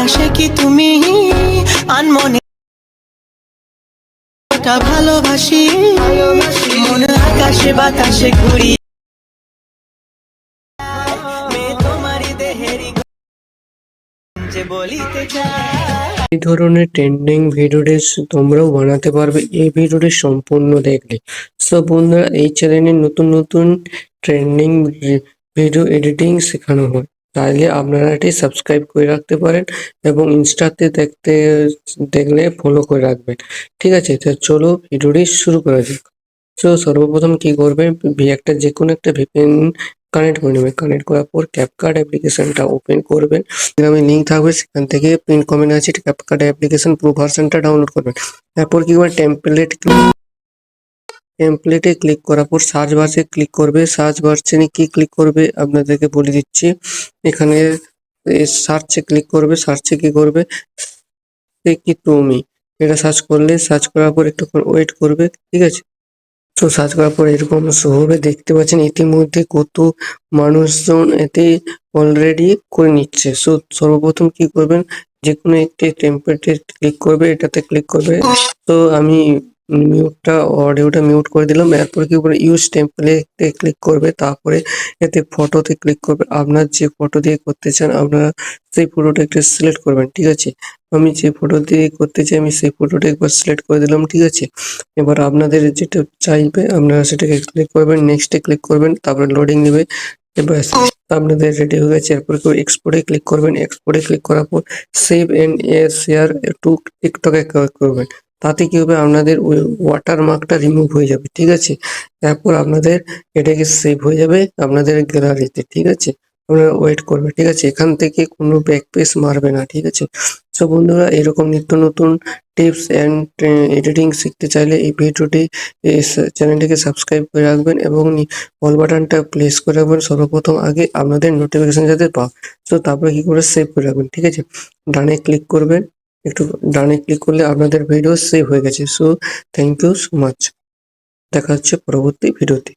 ভালোবাসে কি তুমি আনমনে ভালোবাসি মন আকাশে বাতাসে ঘুরি তোমারই দেহেরি যে বলিতে চাই। এই ধরনের ট্রেন্ডিং ভিডিওটি তোমরাও বানাতে পারবে এই ভিডিওটি সম্পূর্ণ দেখলে। সো বন্ধুরা, এই চ্যানেলে নতুন নতুন ট্রেন্ডিং ভিডিও এডিটিং শেখানো হয়, তাইলে আপনারা এটি সাবস্ক্রাইব করে রাখতে পারেন এবং ইনস্টাতে দেখলে ফলো করে রাখবেন। ঠিক আছে, তো চলো ভিডিওটি শুরু করা যাক। তো সর্বপ্রথম কি করবে, যে কোনো একটা ভিপিএন কানেক্ট করে নেবে। কানেক্ট করার পর ক্যাপকাট অ্যাপ্লিকেশনটা ওপেন করবেন। আমি লিঙ্ক থাকবে, সেখান থেকে পিন কমেন্ট আছে ক্যাপকাট অ্যাপ্লিকেশন প্রো ভার্সনটা ডাউনলোড করবেন। তারপর কি করবেন, টেমপ্লেটে ক্লিক করার পর সার্চ বারে ক্লিক করবে। সার্চ বারে কি ক্লিক করবে আপনাদেরকে বলে দিচ্ছি। এখানে সার্চে ক্লিক করবে। সার্চে কি করবে, সে কি তুমি, এটা সার্চ করলে, সার্চ করার পর একটুক্ষণ ওয়েট করবে। ঠিক আছে, তো সার্চ করার পর এরকম শো হবে, দেখতে পাচ্ছেন ইতিমধ্যে কত মানুষজন এতে অলরেডি করে নিচ্ছে। সো সর্বপ্রথম কি করবেন, যে কোনো একটি টেমপ্লেটে ক্লিক করবে, এটাতে ক্লিক করবে। তো আমি অডিওটা মিউট করে দিলাম। এরপর কি করবে, ইউজ টেমপ্লেটে ক্লিক করবে, তারপরে এতে ফটোতে ক্লিক করবে। আপনার যে ফটো দিয়ে করতে চান আপনারা সেই ফটোটা একটু সিলেক্ট করবেন। ঠিক আছে, আমি যে ফটো দিয়ে করতে চাই আমি সেই ফটোটা একবার সিলেক্ট করে দিলাম। ঠিক আছে, এবার আপনাদের যেটা চাইবে আপনারা সেটাকে ক্লিক করবেন, নেক্সটে ক্লিক করবেন, তারপরে লোডিং নেবে। এবার আপনাদের রেডি হয়ে গেছে। এরপর এক্সপোর্টে ক্লিক করবেন। এক্সপোর্টে ক্লিক করার পর সেভ এন্ড শেয়ার টু টিকটকে করবেন। তাতে কি হবে, আপনাদের ওই ওয়াটারমার্কটা রিমুভ হয়ে যাবে। ঠিক আছে, তারপর আপনাদের এটাকে সেভ হয়ে যাবে আপনাদের গ্যালারিতে। ঠিক আছে, আপনারা ওয়েট করবে। ঠিক আছে, এখান থেকে কোনো ব্যাকপেস মারবে না। ঠিক আছে, সো বন্ধুরা, এরকম নিত্য নতুন টিপস অ্যান্ড এডিটিং শিখতে চাইলে এই ভিডিওটি চ্যানেলটিকে সাবস্ক্রাইব করে রাখবেন এবং অল বাটনটা প্রেস করে রাখবেন সর্বপ্রথম আগে, আপনাদের নোটিফিকেশন যাতে পাও। তো তারপরে কি করে সেভ করে রাখবেন। ঠিক আছে, ডানে ক্লিক করবেন। একটু ডানে ক্লিক করলে আপনাদের ভিডিও সেভ হয়ে গেছে। So thank you so much, দেখা হচ্ছে পরবর্তী ভিডিওতে।